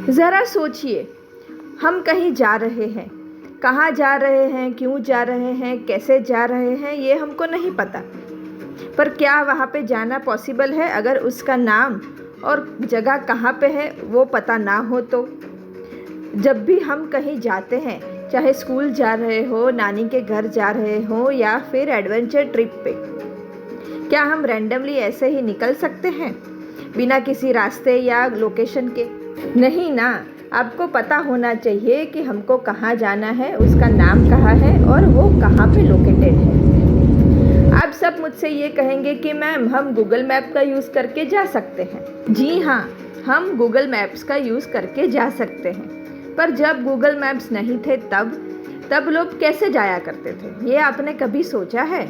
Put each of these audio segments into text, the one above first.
ज़रा सोचिए, हम कहीं जा रहे हैं, कहाँ जा रहे हैं, क्यों जा रहे हैं, कैसे जा रहे हैं, ये हमको नहीं पता। पर क्या वहाँ पे जाना पॉसिबल है अगर उसका नाम और जगह कहाँ पे है वो पता ना हो तो? जब भी हम कहीं जाते हैं, चाहे स्कूल जा रहे हो, नानी के घर जा रहे हो या फिर एडवेंचर ट्रिप पे, क्या हम रैंडमली ऐसे ही निकल सकते हैं बिना किसी रास्ते या लोकेशन के? नहीं ना। आपको पता होना चाहिए कि हमको कहाँ जाना है, उसका नाम कहाँ है और वो कहाँ पे लोकेटेड है। आप सब मुझसे ये कहेंगे कि मैम हम गूगल मैप का यूज़ करके जा सकते हैं। जी हाँ, हम गूगल मैप्स का यूज़ करके जा सकते हैं। पर जब गूगल मैप्स नहीं थे तब लोग कैसे जाया करते थे, ये आपने कभी सोचा है?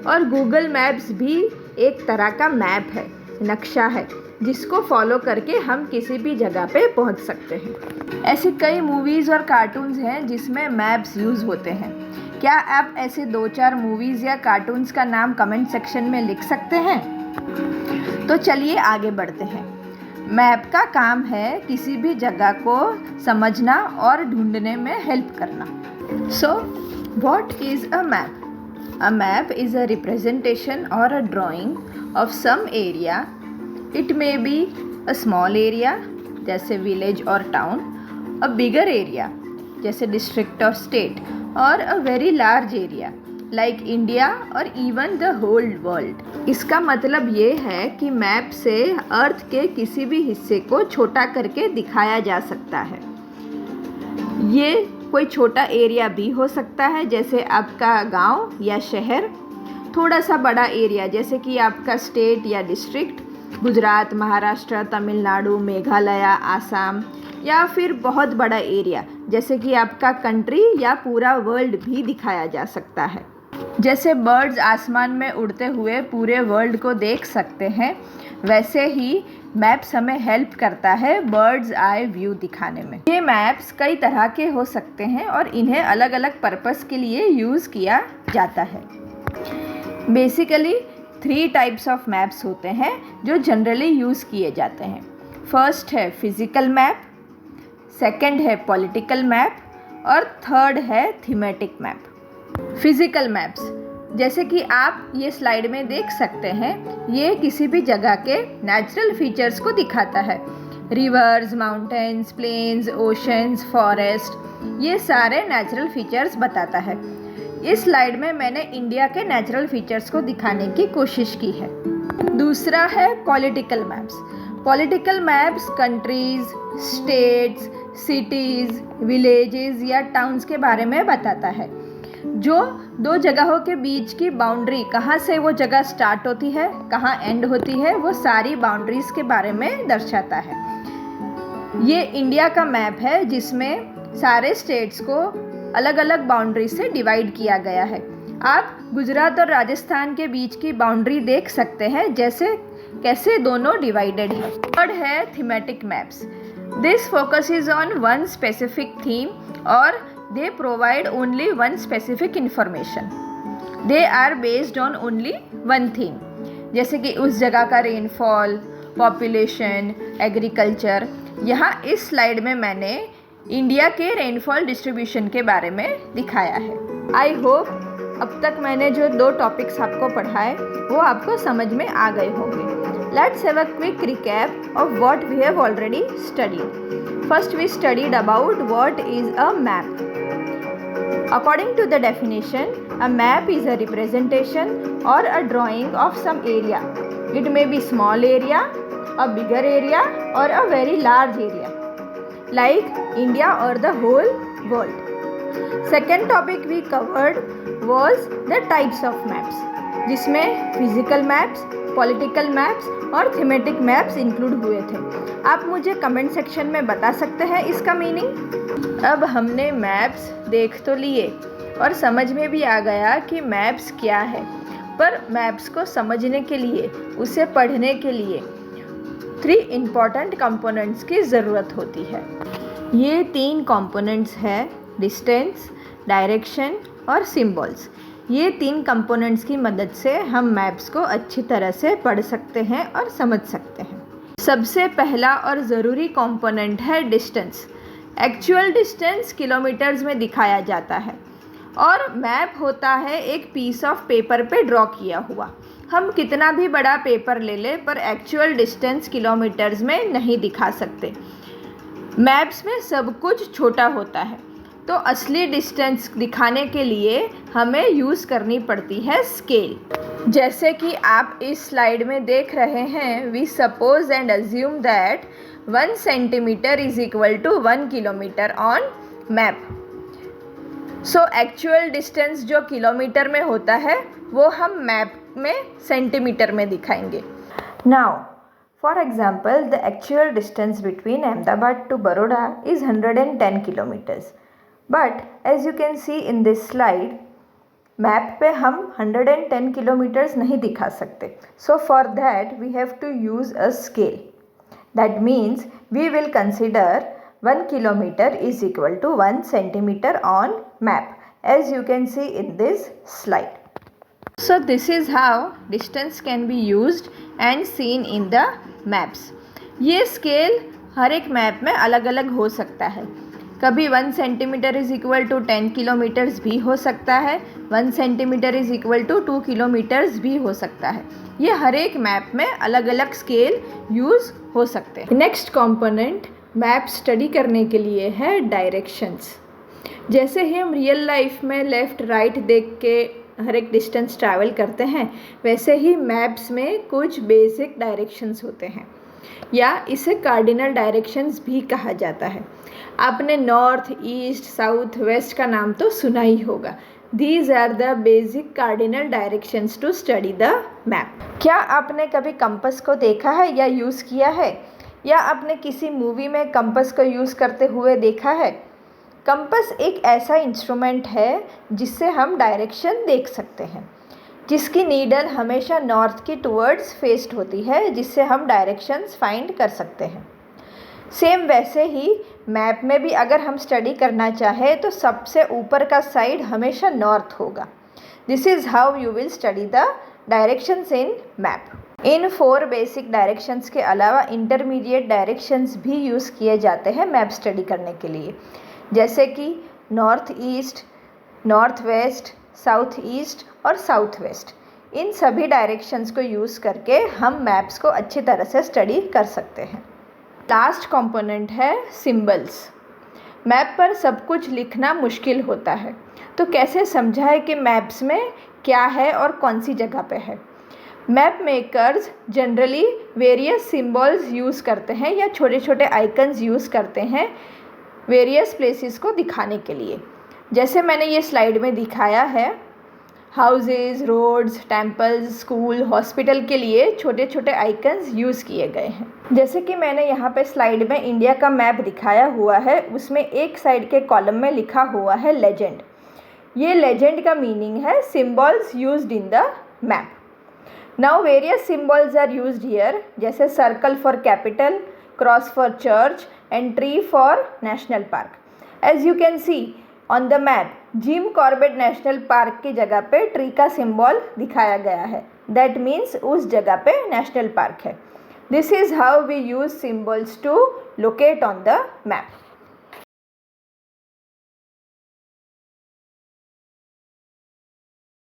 और गूगल मैप्स भी एक तरह का मैप है, नक्शा है, जिसको फॉलो करके हम किसी भी जगह पे पहुंच सकते हैं। ऐसे कई मूवीज़ और कार्टून्स हैं जिसमें मैप्स यूज़ होते हैं। क्या आप ऐसे 2-4 मूवीज़ या कार्टून्स का नाम कमेंट सेक्शन में लिख सकते हैं? तो चलिए आगे बढ़ते हैं। मैप का काम है किसी भी जगह को समझना और ढूंढने में हेल्प करना। So what is a map? A map is a representation or a drawing of some area. It may be a small area जैसे village और town, a bigger area जैसे district और state, और a very large area like India और even the whole world. इसका मतलब ये है कि मैप से अर्थ के किसी भी हिस्से को छोटा करके दिखाया जा सकता है। ये कोई छोटा एरिया भी हो सकता है जैसे आपका गांव या शहर, थोड़ा सा बड़ा एरिया जैसे कि आपका स्टेट या डिस्ट्रिक्ट, गुजरात, महाराष्ट्र, तमिलनाडु, मेघालय, आसाम, या फिर बहुत बड़ा एरिया जैसे कि आपका कंट्री या पूरा वर्ल्ड भी दिखाया जा सकता है। जैसे बर्ड्स आसमान में उड़ते हुए पूरे वर्ल्ड को देख सकते हैं, वैसे ही मैप्स हमें हेल्प करता है बर्ड्स आई व्यू दिखाने में। ये मैप्स कई तरह के हो सकते हैं और इन्हें अलग अलग पर्पस के लिए यूज़ किया जाता है। बेसिकली 3 टाइप्स ऑफ मैप्स होते हैं जो जनरली यूज़ किए जाते हैं। फर्स्ट है फिज़िकल मैप, सेकंड है पॉलिटिकल मैप और थर्ड है थीमेटिक मैप। फिज़िकल मैप्स जैसे कि आप ये स्लाइड में देख सकते हैं, ये किसी भी जगह के नेचुरल फीचर्स को दिखाता है। Rivers, mountains, plains, oceans, forest, ये सारे नेचुरल फीचर्स बताता है। इस स्लाइड में मैंने इंडिया के नेचुरल फीचर्स को दिखाने की कोशिश की है। दूसरा है political maps. Political maps countries, states, cities, villages या टाउन्स के बारे में बताता है, जो 2 जगहों के बीच की बाउंड्री, कहाँ से वो जगह स्टार्ट होती है, कहाँ एंड होती है, वो सारी बाउंड्रीज़ के बारे में दर्शाता है। ये इंडिया का मैप है जिसमें सारे स्टेट्स को अलग अलग बाउंड्री से डिवाइड किया गया है। आप गुजरात और राजस्थान के बीच की बाउंड्री देख सकते हैं, जैसे कैसे दोनों डिवाइडेड है। थर्ड है thematic maps. This focuses on one specific theme और they provide only one specific information. They are based on only one theme. जैसे कि उस जगह का रेनफॉल, पॉपुलेशन, एग्रीकल्चर। यहाँ इस स्लाइड में मैंने इंडिया के रेनफॉल डिस्ट्रीब्यूशन के बारे में दिखाया है। आई होप अब तक मैंने जो 2 टॉपिक्स आपको पढ़ाए वो आपको समझ में आ गए होंगे। Let's have a quick recap of what we have already studied. First we studied about what is a map. According to the definition, a map is a representation or a drawing of some area. It may be small area, a bigger area or a very large area, like India or the whole world. Second topic we covered was the types of maps, जिसमें physical maps, political maps और thematic maps include हुए थे। आप मुझे comment section में बता सकते हैं इसका मीनिंग। अब हमने मैप्स देख तो लिए और समझ में भी आ गया कि मैप्स क्या है, पर मैप्स को समझने के लिए, उसे पढ़ने के लिए 3 इम्पॉर्टेंट कंपोनेंट्स की ज़रूरत होती है। ये 3 कंपोनेंट्स हैं डिस्टेंस, डायरेक्शन और सिंबल्स। ये 3 कंपोनेंट्स की मदद से हम मैप्स को अच्छी तरह से पढ़ सकते हैं और समझ सकते हैं। सबसे पहला और ज़रूरी कंपोनेंट है डिस्टेंस। एक्चुअल डिस्टेंस किलोमीटर्स में दिखाया जाता है और मैप होता है एक पीस ऑफ पेपर पे ड्रॉ किया हुआ। हम कितना भी बड़ा पेपर ले लें पर एक्चुअल डिस्टेंस किलोमीटर्स में नहीं दिखा सकते। मैप्स में सब कुछ छोटा होता है, तो असली डिस्टेंस दिखाने के लिए हमें यूज़ करनी पड़ती है स्केल। जैसे कि आप इस स्लाइड में देख रहे हैं, we suppose and assume that 1 centimetre is equal to 1 kilometre on map. So actual distance जो किलोमीटर में होता है वो हम मैप में सेंटीमीटर में दिखाएंगे। Now for example, the actual distance between Ahmedabad to Baroda is 110 kilometres, but as you can see in this slide, map पे हम 110 किलोमीटर्स नहीं दिखा सकते। So for that we have to use a scale. That means we will consider 1 kilometer is equal to 1 centimeter on map, as you can see in this slide. So this is how distance can be used and seen in the maps. ये scale हर एक map में अलग अलग हो सकता है। कभी 1 centimetre is equal to 10 kilometres भी हो सकता है, 1 centimetre is equal to 2 kilometres भी हो सकता है। ये हर एक मैप में अलग अलग स्केल यूज़ हो सकते हैं। नेक्स्ट कंपोनेंट मैप स्टडी करने के लिए है डायरेक्शंस। जैसे ही हम रियल लाइफ में लेफ़्ट राइट देख के हर एक डिस्टेंस ट्रैवल करते हैं, वैसे ही मैप्स में कुछ बेसिक डायरेक्शंस होते हैं, या इसे कार्डिनल डायरेक्शंस भी कहा जाता है। आपने नॉर्थ, ईस्ट, साउथ, वेस्ट का नाम तो सुना ही होगा। These are the basic cardinal directions to study the map. क्या आपने कभी कंपस को देखा है या यूज़ किया है, या आपने किसी मूवी में कंपस को यूज़ करते हुए देखा है? कंपस एक ऐसा इंस्ट्रूमेंट है जिससे हम डायरेक्शन देख सकते हैं, जिसकी नीडल हमेशा नॉर्थ की टुवर्ड्स फेस्ड होती है, जिससे हम डायरेक्शंस फाइंड कर सकते हैं। सेम वैसे ही मैप में भी अगर हम स्टडी करना चाहें तो सबसे ऊपर का साइड हमेशा नॉर्थ होगा। This is how you will study the directions in map. In 4 basic directions के अलावा इंटरमीडिएट डायरेक्शंस भी यूज़ किए जाते हैं मैप स्टडी करने के लिए, जैसे कि north east, north west, south east और साउथ वेस्ट। इन सभी डायरेक्शंस को यूज़ करके हम मैप्स को अच्छी तरह से स्टडी कर सकते हैं। लास्ट कंपोनेंट है सिंबल्स। मैप पर सब कुछ लिखना मुश्किल होता है, तो कैसे समझाएं कि मैप्स में क्या है और कौन सी जगह पे है। Map makers generally various symbols use करते हैं या छोटे छोटे आइकन्स यूज़ करते हैं वेरियस प्लेसेस को दिखाने के लिए। जैसे मैंने ये स्लाइड में दिखाया है, houses, roads, temples, school, hospital के लिए छोटे छोटे आइकन्स यूज़ किए गए हैं। जैसे कि मैंने यहाँ पे स्लाइड में इंडिया का मैप दिखाया हुआ है, उसमें एक साइड के कॉलम में लिखा हुआ है लेजेंड। ये लेजेंड का मीनिंग है symbols used in the map. Now various symbols are used here, जैसे circle for capital, cross for church and tree for national park. As you can see on the map, Jim Corbett National Park की जगह पे tree का symbol दिखाया गया है। That means उस जगह पे नेशनल पार्क है। This is how we use symbols to locate on the map.